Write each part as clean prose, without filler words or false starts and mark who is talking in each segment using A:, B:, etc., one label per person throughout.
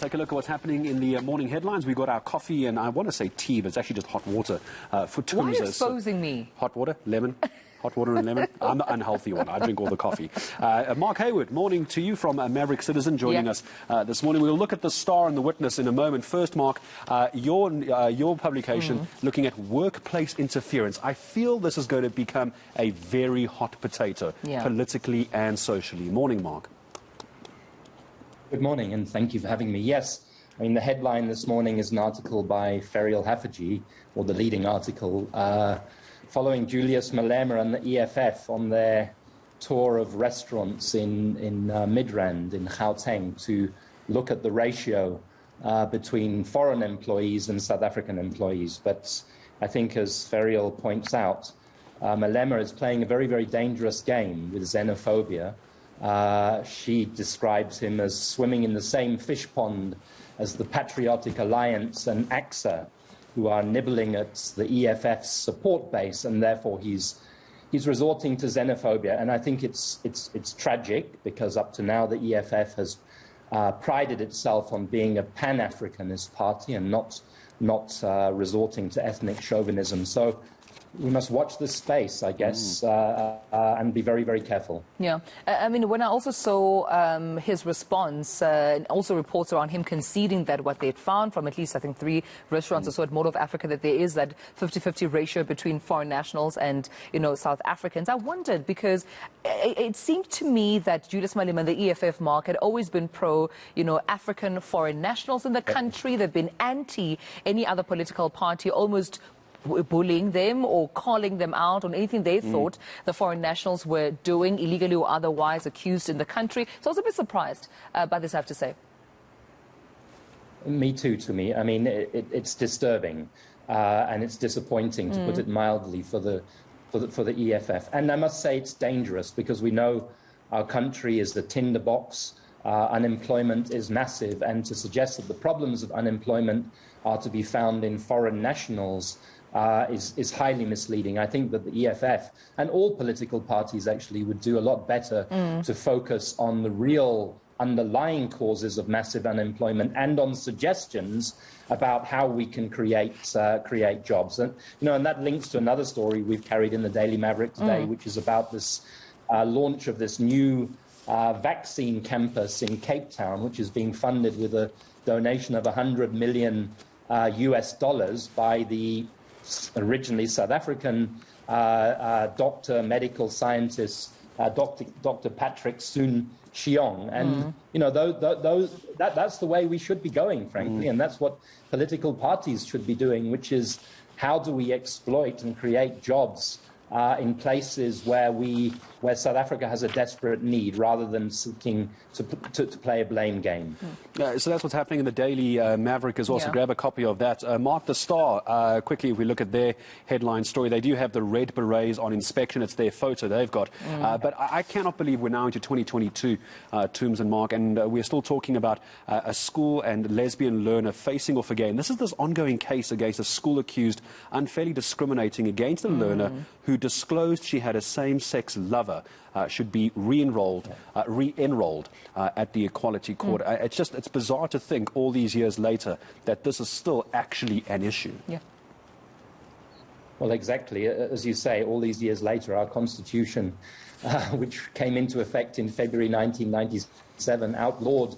A: take a look at what's happening in the morning headlines. We've got our coffee and I want to say tea, but it's actually just hot water for Tums.
B: Why are you exposing me?
A: Hot water, lemon. Hot water and lemon. I'm the unhealthy one. I drink all the coffee. Mark Hayward, morning to you from Maverick Citizen, joining us this morning. We'll look at the Star and the Witness in a moment. First, Mark, your publication looking at workplace interference. I feel this is going to become a very hot potato, politically and socially. Morning, Mark.
C: Good morning, and thank you for having me. Yes, I mean, the headline this morning is an article by Ferial Haffajee, or the leading article, following Julius Malema and the EFF on their tour of restaurants in Midrand, in Gauteng, to look at the ratio between foreign employees and South African employees. But I think, as Ferial points out, Malema is playing a very, very dangerous game with xenophobia. She describes him as swimming in the same fish pond as the Patriotic Alliance and AXA, who are nibbling at the EFF's support base, and therefore he's resorting to xenophobia. And I think it's tragic, because up to now the EFF has prided itself on being a Pan-Africanist party and not resorting to ethnic chauvinism. So we must watch this space, I guess, and be very, very careful.
B: Yeah. I mean, when I also saw his response, also reports around him conceding that what they'd found from at least, I think, 3 restaurants or so at Mall of Africa, that there is that 50-50 ratio between foreign nationals and, South Africans. I wondered, because it seemed to me that Julius Malema and the EFF, Mark, had always been pro, African foreign nationals in the country. They've been anti any other political party, almost bullying them or calling them out on anything they thought the foreign nationals were doing, illegally or otherwise, accused in the country. So I was a bit surprised by this, I have to say.
C: Me too, to me. I mean, it's disturbing and it's disappointing, to put it mildly, for the EFF. And I must say it's dangerous, because we know our country is the tinderbox. Unemployment is massive, and to suggest that the problems of unemployment are to be found in foreign nationals is highly misleading. I think that the EFF and all political parties actually would do a lot better to focus on the real underlying causes of massive unemployment and on suggestions about how we can create jobs. And and that links to another story we've carried in the Daily Maverick today, which is about this launch of this new vaccine campus in Cape Town, which is being funded with a donation of $100 million US dollars by the originally South African doctor, medical scientist, Dr. Patrick Soon Shiong. And, that's the way we should be going, frankly. And that's what political parties should be doing, which is, how do we exploit and create jobs in places where South Africa has a desperate need, rather than seeking to play a blame game.
A: So that's what's happening in the Daily Maverick as well. So grab a copy of that. Mark, the Star, quickly, if we look at their headline story, they do have the red berets on inspection. It's their photo they've got. But I cannot believe we're now into 2022, Toombs and Mark, and we're still talking about a school and lesbian learner facing off again. This is this ongoing case against a school accused unfairly discriminating against a learner who disclosed she had a same-sex lover. Should be re-enrolled at the Equality Court. It's bizarre to think all these years later that this is still actually an issue.
B: Yeah.
C: Well, exactly. As you say, all these years later, our Constitution, which came into effect in February 1997, outlawed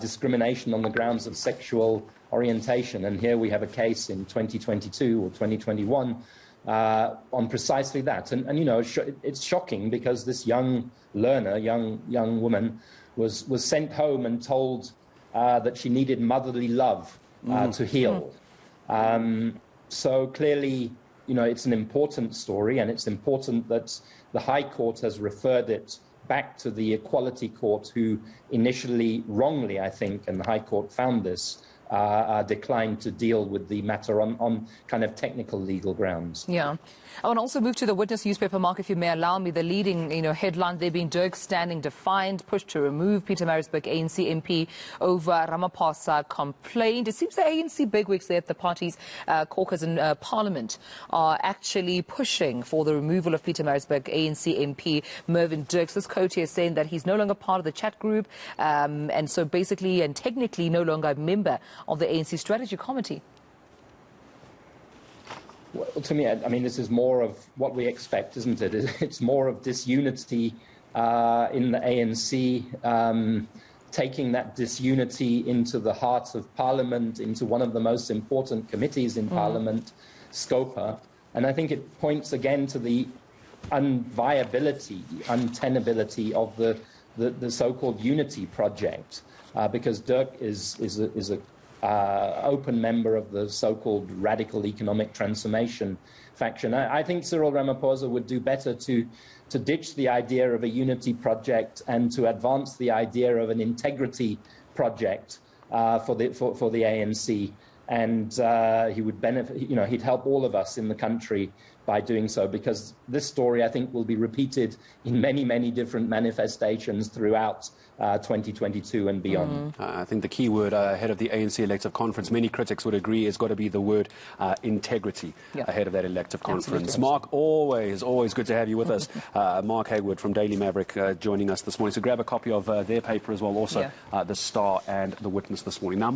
C: discrimination on the grounds of sexual orientation. And here we have a case in 2022 or 2021 on precisely that. And it's shocking, because this young learner, young woman, was sent home and told that she needed motherly love to heal. So clearly, it's an important story, and it's important that the High Court has referred it back to the Equality Court, who initially, wrongly, I think, and the High Court found this, declined to deal with the matter on kind of technical legal grounds.
B: Yeah. I want to also move to the Witness newspaper, Mark, if you may allow me. The leading, headline there being Dirk standing defiant, pushed to remove Peter Maritzburg ANC MP over Ramaphosa complaint. It seems the ANC bigwigs there at the party's caucus in Parliament are actually pushing for the removal of Peter Maritzburg ANC MP Mervyn Dirks. This quote here is saying that he's no longer part of the chat group and so basically and technically no longer a member of the ANC strategy committee.
C: Well, to me, I mean, this is more of what we expect, isn't it? It's more of disunity in the ANC, taking that disunity into the heart of Parliament, into one of the most important committees in Parliament, SCOPA. And I think it points again to the unviability, untenability of the so-called unity project, because Dirk is a open member of the so-called radical economic transformation faction. I think Cyril Ramaphosa would do better to ditch the idea of a unity project and to advance the idea of an integrity project for the ANC. And he would benefit, he'd help all of us in the country by doing so, because this story, I think, will be repeated in many, many different manifestations throughout 2022 and beyond.
A: I think the key word ahead of the ANC elective conference, many critics would agree, has got to be the word integrity ahead of that elective conference.
B: Absolutely.
A: Mark, always good to have you with us. Mark Hayward from Daily Maverick joining us this morning. So grab a copy of their paper as well, also The Star and The Witness this morning. Now,